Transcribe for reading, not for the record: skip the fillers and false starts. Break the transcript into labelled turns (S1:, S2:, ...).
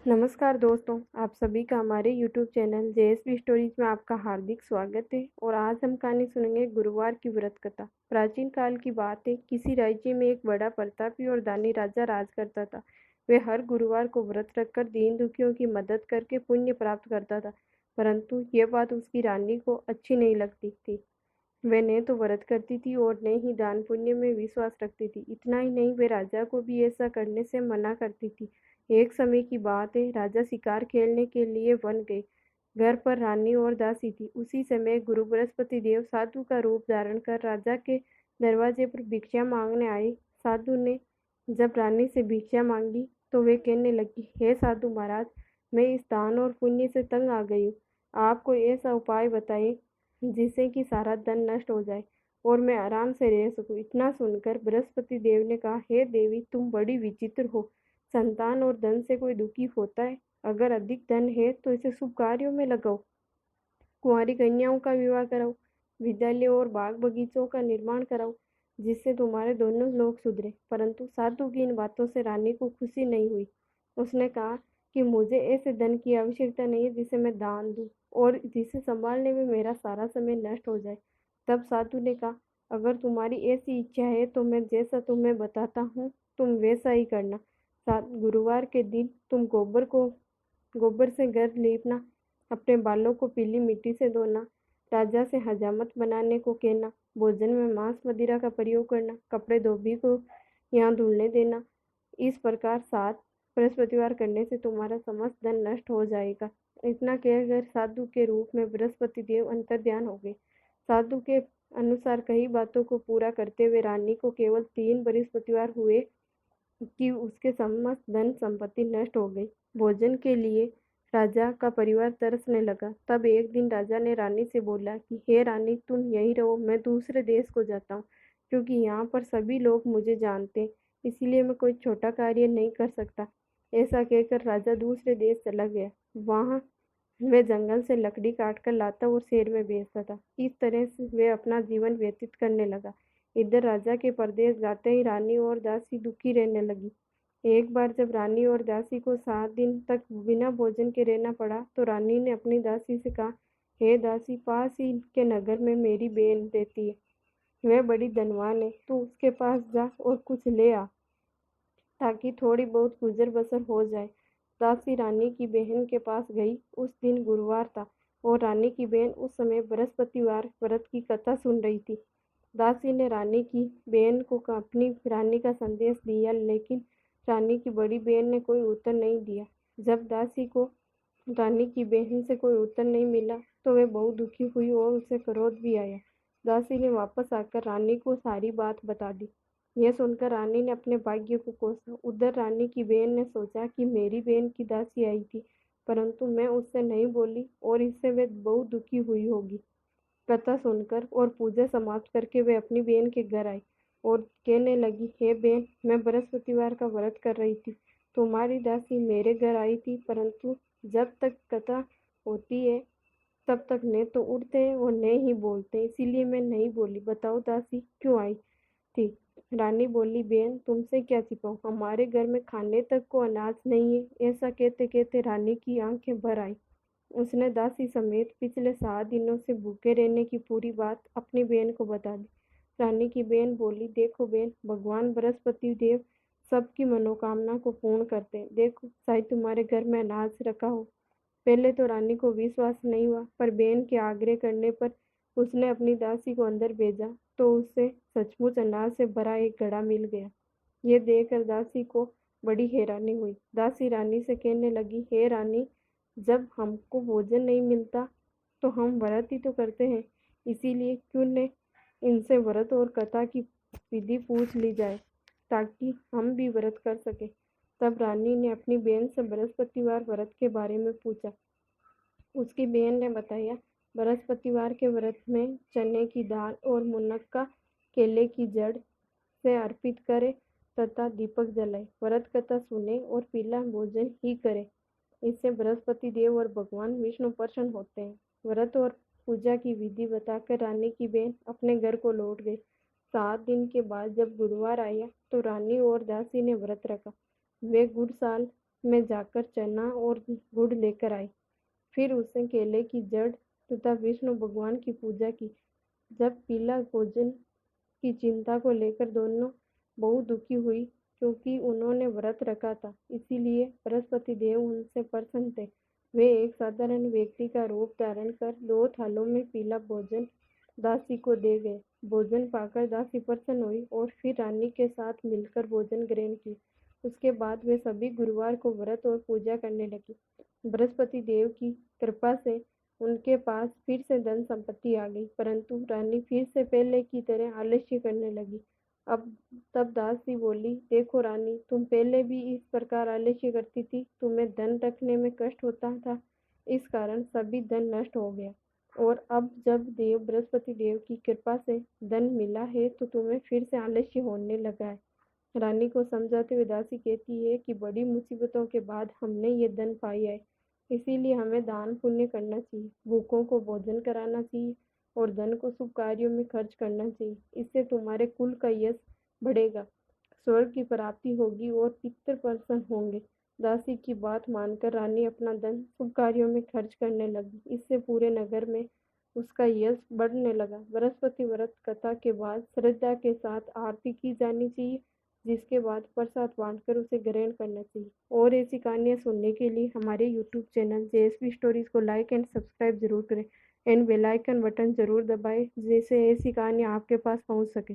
S1: नमस्कार दोस्तों, आप सभी का हमारे यूट्यूब चैनल जेएसपी स्टोरीज में आपका हार्दिक स्वागत है। और आज हम कहानी सुनेंगे गुरुवार की व्रत कथा। प्राचीन काल की बात है, किसी राज्य में एक बड़ा प्रतापी और दानी राजा राज करता था। वह हर गुरुवार को व्रत रखकर दीन दुखियों की मदद करके पुण्य प्राप्त करता था। परंतु यह बात उसकी रानी को अच्छी नहीं लगती थी। वह न तो व्रत करती थी और न ही दान पुण्य में विश्वास रखती थी। इतना ही नहीं, वे राजा को भी ऐसा करने से मना करती थी। एक समय की बात है, राजा शिकार खेलने के लिए वन गए। घर पर रानी और दासी थी। उसी समय गुरु बृहस्पति देव साधु का रूप धारण कर राजा के दरवाजे पर भिक्षा मांगने आए। साधु ने जब रानी से भिक्षा मांगी तो वे कहने लगी, हे साधु महाराज, मैं इस दान और पुण्य से तंग आ गई हूँ। आप कोई ऐसा उपाय बताइए जिससे कि सारा धन नष्ट हो जाए और मैं आराम से रह सकूं। इतना सुनकर बृहस्पति देव ने कहा, हे देवी, तुम बड़ी विचित्र हो। संतान और धन से कोई दुखी होता है? अगर अधिक धन है तो इसे शुभ कार्यों में लगाओ, कुंवारी कन्याओं का विवाह कराओ, विद्यालयों और बाग बगीचों का निर्माण कराओ, जिससे तुम्हारे दोनों लोग सुधरे। परंतु साधु की इन बातों से रानी को खुशी नहीं हुई। उसने कहा कि मुझे ऐसे धन की आवश्यकता नहीं है जिसे मैं दान दूं और जिसे संभालने में मेरा सारा समय नष्ट हो जाए। तब साधु ने कहा, अगर तुम्हारी ऐसी इच्छा है तो मैं जैसा तुम्हें बताता हूँ तुम वैसा ही करना। गुरुवार के दिन तुम गोबर से घर लीपना, अपने बालों को पीली मिट्टी से धोना, राजा से हजामत बनाने को कहना, भोजन में मांस मदिरा का प्रयोग करना, कपड़े धोबी को यहाँ धुलने देना। इस प्रकार 7 बृहस्पतिवार करने से तुम्हारा समस्त धन नष्ट हो जाएगा। इतना कहकर साधु के रूप में बृहस्पति देव अंतर्ध्यान हो गए। साधु के अनुसार कई बातों को पूरा करते हुए रानी को केवल 3 बृहस्पतिवार हुए कि उसके समस्त धन संपत्ति नष्ट हो गई। भोजन के लिए राजा का परिवार तरसने लगा। तब एक दिन राजा ने रानी से बोला कि हे रानी, तुम यहीं रहो, मैं दूसरे देश को जाता हूँ, क्योंकि यहाँ पर सभी लोग मुझे जानते हैं, इसलिए मैं कोई छोटा कार्य नहीं कर सकता। ऐसा कहकर राजा दूसरे देश चला गया। वहाँ वह जंगल से लकड़ी काटकर लाता और शहर में बेचता था। इस तरह से वह अपना जीवन व्यतीत करने लगा। इधर राजा के परदेश जाते ही रानी और दासी दुखी रहने लगी। एक बार जब रानी और दासी को 7 दिन तक बिना भोजन के रहना पड़ा तो रानी ने अपनी दासी से कहा, हे दासी, पास ही के नगर में मेरी बहन रहती है, वह बड़ी धनवान है, तू उसके पास जा और कुछ ले आ ताकि थोड़ी बहुत गुजर बसर हो जाए। दासी रानी की बहन के पास गई। उस दिन गुरुवार था और रानी की बहन उस समय बृहस्पतिवार व्रत की कथा सुन रही थी। दासी ने रानी की बहन को अपनी रानी का संदेश दिया, लेकिन रानी की बड़ी बहन ने कोई उत्तर नहीं दिया। जब दासी को रानी की बहन से कोई उत्तर नहीं मिला तो वह बहुत दुखी हुई और उसे क्रोध भी आया। दासी ने वापस आकर रानी को सारी बात बता दी। यह सुनकर रानी ने अपने भाग्य को कोसा। उधर रानी की बहन ने सोचा कि मेरी बहन की दासी आई थी, परंतु मैं उससे नहीं बोली और इससे वह बहुत दुखी हुई होगी। कथा सुनकर और पूजा समाप्त करके वे अपनी बहन के घर आई और कहने लगी, हे बहन, मैं बृहस्पतिवार का व्रत कर रही थी। तुम्हारी दासी मेरे घर आई थी, परंतु जब तक कथा होती है तब तक न तो उठते हैं और न ही बोलते, इसीलिए मैं नहीं बोली। बताओ दासी क्यों आई थी? रानी बोली, बहन, तुमसे क्या छिपाऊं, हमारे घर में खाने तक को अनाज नहीं है। ऐसा कहते कहते रानी की आंखें भर आई। उसने दासी समेत पिछले 7 दिनों से भूखे रहने की पूरी बात अपनी बहन को बता दी। रानी की बहन बोली, देखो बहन, भगवान बृहस्पति देव सबकी मनोकामना को पूर्ण करते हैं। देखो, शायद तुम्हारे घर में अनाज रखा हो। पहले तो रानी को विश्वास नहीं हुआ, पर बहन के आग्रह करने पर उसने अपनी दासी को अंदर भेजा तो उसे सचमुच अनाज से भरा एक घड़ा मिल गया। यह देखकर दासी को बड़ी हैरानी हुई। दासी रानी से कहने लगी, हे रानी, जब हमको भोजन नहीं मिलता तो हम व्रत ही तो करते हैं, इसीलिए क्यों न इनसे व्रत और कथा की विधि पूछ ली जाए ताकि हम भी व्रत कर सके। तब रानी ने अपनी बहन से बृहस्पतिवार व्रत के बारे में पूछा। उसकी बहन ने बताया, बृहस्पतिवार के व्रत में चने की दाल और मुनक्का केले की जड़ से अर्पित करे तथा दीपक जलाए, व्रत कथा सुने और पीला भोजन ही करे। इससे बृहस्पति देव और भगवान विष्णु प्रसन्न होते हैं। व्रत और पूजा की विधि बताकर रानी की बहन अपने घर को लौट गई। 7 दिन के बाद जब गुरुवार आया तो रानी और दासी ने व्रत रखा। वे गुड़ साल में जाकर चना और गुड़ लेकर आई। फिर उसने केले की जड़ तथा विष्णु भगवान की पूजा की। जब पीला भोजन की चिंता को लेकर दोनों बहुत दुखी हुई, क्योंकि उन्होंने व्रत रखा था, इसीलिए बृहस्पति देव उनसे प्रसन्न थे। वे एक साधारण व्यक्ति का रूप धारण कर 2 थालों में पीला भोजन दासी को दे गए। भोजन पाकर दासी प्रसन्न हुई और फिर रानी के साथ मिलकर भोजन ग्रहण की। उसके बाद वे सभी गुरुवार को व्रत और पूजा करने लगी। बृहस्पति देव की कृपा से उनके पास फिर से धन संपत्ति आ गई, परंतु रानी फिर से पहले की तरह आलस्य करने लगी। अब तब दासी बोली, देखो रानी, तुम पहले भी इस प्रकार आलस्य करती थी, तुम्हें धन रखने में कष्ट होता था, इस कारण सभी धन नष्ट हो गया, और अब जब देव बृहस्पति देव की कृपा से धन मिला है तो तुम्हें फिर से आलस्य होने लगा है। रानी को समझाते हुए दासी कहती है कि बड़ी मुसीबतों के बाद हमने ये धन पाया है, इसीलिए हमें दान पुण्य करना चाहिए, भूखों को भोजन कराना चाहिए और धन को शुभ कार्यों में खर्च करना चाहिए। इससे तुम्हारे कुल का यश बढ़ेगा, स्वर्ग की प्राप्ति होगी और पितृ प्रसन्न होंगे। दासी की बात मानकर रानी अपना धन शुभ कार्यों में खर्च करने लगी। इससे पूरे नगर में उसका यश बढ़ने लगा। बृहस्पति व्रत कथा के बाद श्रद्धा के साथ आरती की जानी चाहिए, जिसके बाद प्रसाद बांटकर उसे ग्रहण करना चाहिए। और ऐसी कहानियाँ सुनने के लिए हमारे यूट्यूब चैनल जेएसपी स्टोरीज को लाइक एंड सब्सक्राइब जरूर करें एंड बेल आइकन बटन जरूर दबाएं, जिससे ऐसी कहानियाँ आपके पास पहुंच सके।